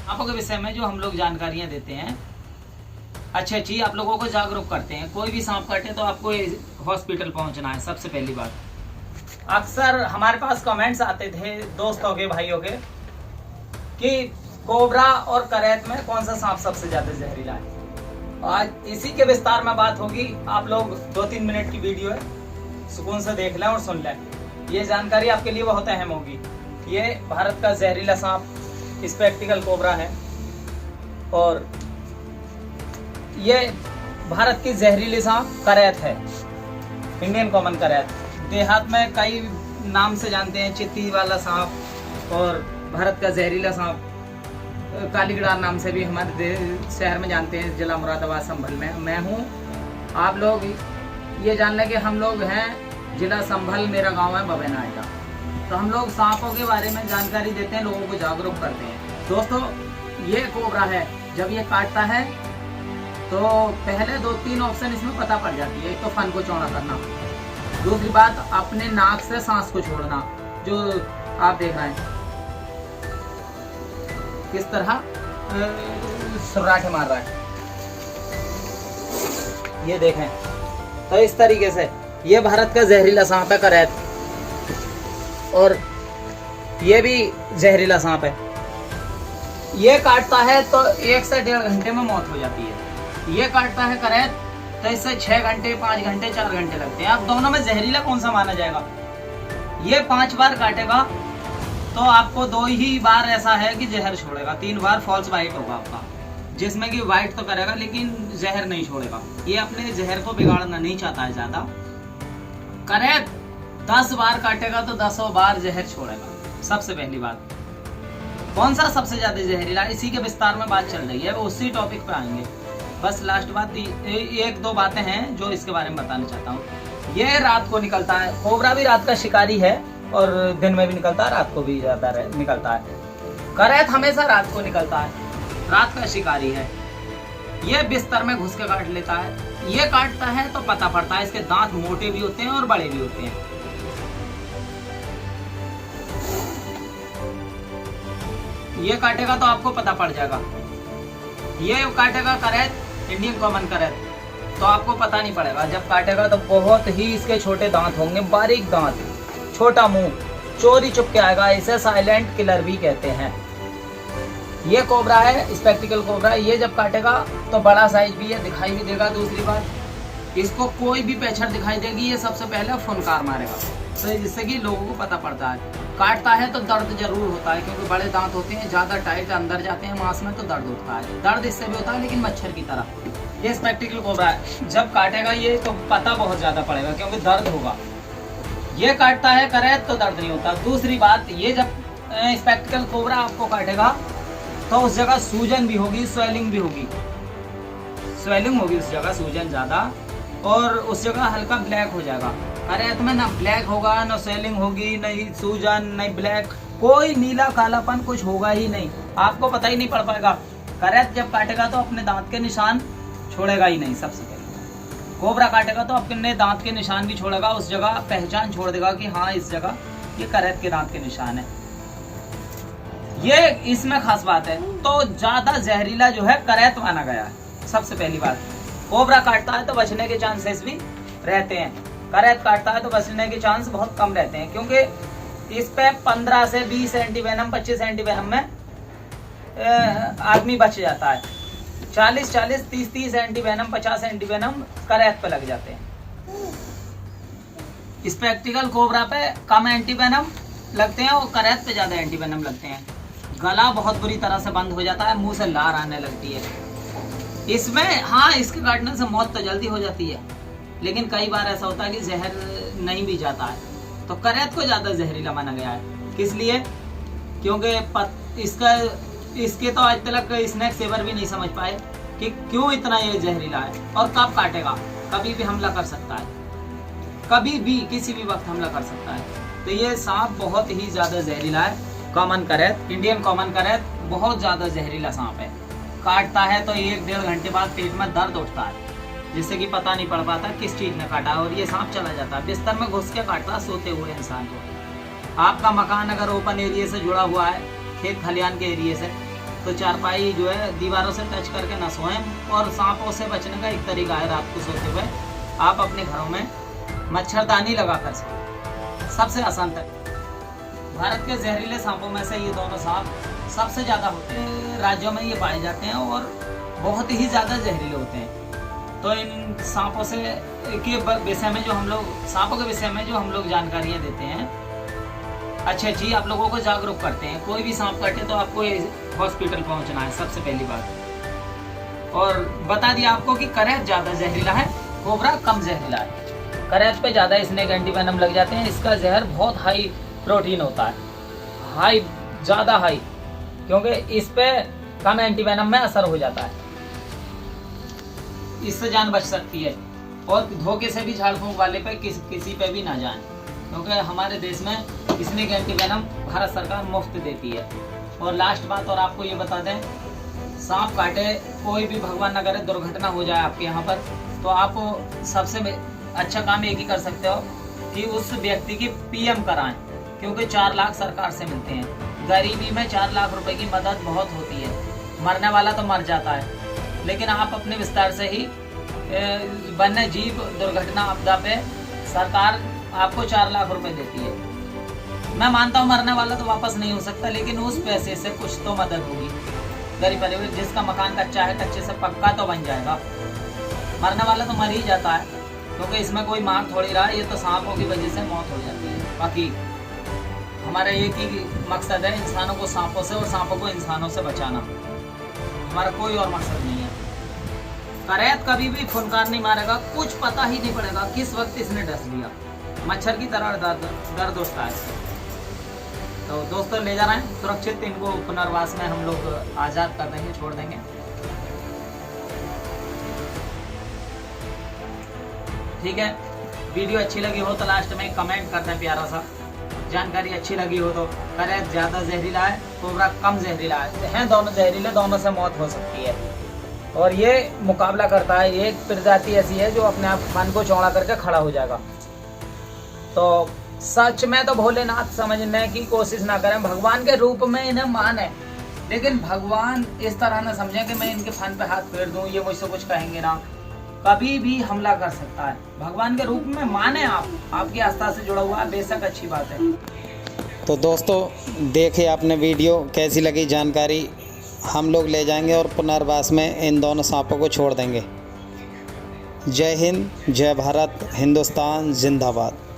सांपों के विषय में जो हम लोग जानकारियां देते हैं, अच्छी आप लोगों को जागरूक करते हैं। कोई भी सांप काटे तो आपको हॉस्पिटल पहुंचना है, सबसे पहली बात। अक्सर हमारे पास कमेंट्स आते थे दोस्तों के, भाइयों के, कि कोबरा और करैत में कौन सा सांप सबसे ज्यादा जहरीला है। आज इसी के विस्तार में बात होगी। आप लोग 2-3 मिनट की वीडियो है, सुकून से देख लें और सुन लें। ये जानकारी आपके लिए बहुत अहम होगी। ये भारत का जहरीला सांप स्पेक्टिकल कोबरा है और ये भारत की जहरीली सांप करैत है, इंडियन कॉमन करैत। देहात में कई नाम से जानते हैं, चित्ती वाला सांप, और भारत का जहरीला सांप कालीगड़ार नाम से भी हमारे शहर में जानते हैं, जिला मुरादाबाद संभल में मैं हूँ। आप लोग ये जान लें कि हम लोग हैं जिला संभल, मेरा गांव है बबेनाटा। तो हम लोग सांपों के बारे में जानकारी देते हैं, लोगों को जागरूक करते हैं। दोस्तों, ये कोबरा है, जब ये काटता है तो पहले 2-3 ऑप्शन इसमें पता पड़ जाती है। एक तो फन को चौड़ा करना, दूसरी बात अपने नाक से सांस को छोड़ना, जो आप देख रहे हैं किस तरह सुर्राटे मार रहा है, ये देखें। तो इस तरीके से ये भारत का जहरीला सांप है करैत, और ये भी जहरीला सांप है। ये काटता है तो 1 से 1.5 घंटे में मौत हो जाती है। ये काटता है करैत तो इससे 6 घंटे, 5 घंटे, 4 घंटे लगते हैं। अब दोनों में जहरीला कौन सा माना जाएगा? ये 5 बार काटेगा तो आपको 2 ही बार ऐसा है कि जहर छोड़ेगा, 3 बार फॉल्स बाइट होगा आपका, जिसमें कि वाइट तो करेगा लेकिन जहर नहीं छोड़ेगा। ये अपने जहर को बिगाड़ना नहीं चाहता है ज्यादा। करैत 10 बार काटेगा तो 10 बार जहर छोड़ेगा। सबसे पहली बात, कौन सा सबसे ज्यादा जहरीला, इसी के विस्तार में बात चल रही है, उसी टॉपिक पे आएंगे। बस लास्ट बात 1-2 बातें हैं जो इसके बारे में बताना चाहता हूँ। ये रात को निकलता है, कोबरा भी रात का शिकारी है और दिन में भी निकलता है, रात को भी ज्यादा निकलता है। करैत हमेशा रात को निकलता है, रात का शिकारी है। ये बिस्तर में घुस के काट लेता है। ये काटता है तो पता पड़ता है, इसके दांत मोटे भी होते हैं और बड़े भी होते हैं। ये काटेगा तो आपको पता पड़ जाएगा। ये काटेगा करैत, इंडियन कॉमन करैत, तो आपको पता नहीं पड़ेगा। जब काटेगा तो बहुत ही इसके छोटे दांत होंगे, बारीक दांत, छोटा मुंह, चोरी चुप के आएगा। इसे साइलेंट किलर भी कहते हैं। ये कोबरा है, स्पेक्टिकल कोबरा। ये जब काटेगा तो बड़ा साइज भी है, दिखाई भी देगा। दूसरी बात, इसको कोई भी पेछर दिखाई देगी, ये सबसे पहले फुनकार मारेगा, तो जिससे कि लोगों को पता पड़ता है। काटता है तो दर्द जरूर होता है, क्योंकि बड़े दांत होते हैं, ज्यादा टाइट अंदर जाते हैं मांस में, तो दर्द होता है। दर्द इससे भी होता है लेकिन मच्छर की तरह। ये स्पेक्टिकल कोबरा है, जब काटेगा ये तो पता बहुत ज्यादा पड़ेगा, क्योंकि दर्द होगा। ये काटता है करैत तो दर्द नहीं होता। दूसरी बात, ये जब स्पेक्टिकल कोबरा आपको काटेगा तो उस जगह सूजन भी होगी, स्वेलिंग भी होगी। स्वेलिंग होगी उस जगह, सूजन ज्यादा, और उस जगह हल्का ब्लैक हो जाएगा। करैत में ना ब्लैक होगा, ना स्वेलिंग होगी, नहीं सूजन, नहीं ब्लैक, कोई नीला कालापन कुछ होगा ही नहीं, आपको पता ही नहीं पड़ पाएगा। करैत जब काटेगा तो अपने दांत के निशान छोड़ेगा ही नहीं। सबसे पहले कोबरा काटेगा तो अपने दांत के निशान भी छोड़ेगा, उस जगह पहचान छोड़ देगा कि हाँ इस जगह ये करैत के दांत के निशान है। ये इसमें खास बात है। तो ज्यादा जहरीला जो है करैत माना गया है। सबसे पहली बात, कोबरा काटता है तो बचने के चांसेस भी रहते हैं, करैत काटता है तो बचने के चांस बहुत कम रहते हैं, क्योंकि इस पे 15 से 20 एंटीवेनम, 25 एंटीवेनम में आदमी बच जाता है। 40-40, 30-30 एंटीवेनम, 50 एंटीवेनम करैत पे लग जाते हैं। स्पेक्टिकल कोबरा पे कम एंटीवेनम लगते हैं और करैत पे ज्यादा एंटीवेनम लगते हैं। गला बहुत बुरी तरह से बंद हो जाता है, मुंह से लार आने लगती है। इसमें हाँ, इसके काटने से मौत तो जल्दी हो जाती है, लेकिन कई बार ऐसा होता है कि जहर नहीं भी जाता है। तो करैत को ज्यादा जहरीला माना गया है। किस लिए? क्योंकि इसके तो आज तक स्नैक सेवर भी नहीं समझ पाए कि क्यों इतना ये जहरीला है और कब काटेगा। कभी भी हमला कर सकता है, कभी भी किसी भी वक्त हमला कर सकता है। तो ये सांप बहुत ही ज्यादा जहरीला है। कॉमन करैत, इंडियन कॉमन करैत बहुत ज्यादा जहरीला सांप है। काटता है तो 1-1.5 घंटे बाद पेट में दर्द उठता है, जिससे कि पता नहीं पड़ पाता किस चीज ने काटा, और ये सांप चला जाता है। बिस्तर में घुस के काटता है सोते हुए इंसान को। आपका मकान अगर ओपन एरिया से जुड़ा हुआ है, खेत खलियान के एरिया से, तो चारपाई जो है दीवारों से टच करके ना सोएं। और सांपों से बचने का एक तरीका है, रात को सोते हुए आप अपने घरों में मच्छरदानी लगा कर सोएं, सबसे आसान तरीका। भारत के जहरीले सांपों में से ये दोनों सांप सबसे ज़्यादा होते हैं, राज्यों में ये पाए जाते हैं और बहुत ही ज़्यादा जहरीले होते हैं। तो इन सांपों से के विषय में जो हम लोग सांपों के विषय में जो हम लोग जानकारियाँ देते हैं, अच्छी आप लोगों को जागरूक करते हैं। कोई भी सांप काटे तो आपको हॉस्पिटल पहुंचना है, सबसे पहली बात। और बता दिया आपको कि करैत ज़्यादा जहरीला है, कोबरा कम जहरीला है। करैत पे ज़्यादा स्नेक एंटीवेनम लग जाते हैं, इसका जहर बहुत हाई प्रोटीन होता है, ज़्यादा हाई, क्योंकि इस पे कम एंटीवेनम में असर हो जाता है, इससे जान बच सकती है। और धोखे से भी झाड़ फूंक वाले पे किसी पे भी ना जाएं, क्योंकि हमारे देश में स्नेक एंटीवेनम भारत सरकार मुफ्त देती है। और लास्ट बात और आपको ये बता दें, सांप काटे कोई भी भगवान न करे दुर्घटना हो जाए आपके यहाँ पर, तो आप सबसे अच्छा काम एक ही कर सकते हो कि उस व्यक्ति की पीएम कराएं, क्योंकि 4 लाख सरकार से मिलते हैं। गरीबी में 4 लाख रुपए की मदद बहुत होती है। मरने वाला तो मर जाता है, लेकिन आप अपने विस्तार से ही वन्य जीव दुर्घटना आपदा पे सरकार आपको 4 लाख रुपए देती है। मैं मानता हूँ मरने वाला तो वापस नहीं हो सकता, लेकिन उस पैसे से कुछ तो मदद होगी। गरीब परिवार जिसका मकान कच्चा है, कच्चे से पक्का तो बन जाएगा। मरने वाला तो मर ही जाता है, क्योंकि इसमें कोई मार थोड़ी रहा, ये तो सांपों की वजह से मौत हो जाती है। बाकी हमारा एक ही मकसद है, इंसानों को सांपों से और सांपों को इंसानों से बचाना। हमारा कोई और मकसद नहीं है। करैत कभी भी फुनकार नहीं मारेगा, कुछ पता ही नहीं पड़ेगा किस वक्त इसने डस लिया। मच्छर की तरह दर्द होता है। तो दोस्तों ले जा रहे हैं सुरक्षित, इनको पुनर्वास में हम लोग आज़ाद कर देंगे, छोड़ देंगे। ठीक है, वीडियो अच्छी लगी हो तो लास्ट में कमेंट कर दें प्यारा सा। जानकारी अच्छी लगी हो तो करैत ज़्यादा जहरीला है, कोबरा कम जहरीला है, दोनों जहरीले, दोनों से मौत हो सकती है। और ये मुकाबला करता है, एक प्रजाति ऐसी है जो अपने आप मन को चौड़ा करके खड़ा हो जाएगा। तो सच में तो भोलेनाथ समझने की कोशिश ना करें, भगवान के रूप में इन्हें माने, लेकिन भगवान इस तरह ना समझें कि मैं इनके फन पे हाथ फेर दूं, ये मुझसे कुछ कहेंगे ना। कभी भी हमला कर सकता है, भगवान के रूप में माने आप, आपकी आस्था से जुड़ा हुआ बेशक अच्छी बात है। तो दोस्तों देखिए आपने वीडियो, कैसी लगी जानकारी, हम लोग ले जाएंगे और पुनर्वास में इन दोनों सांपों को छोड़ देंगे। जय हिंद, जय भारत, हिंदुस्तान जिंदाबाद।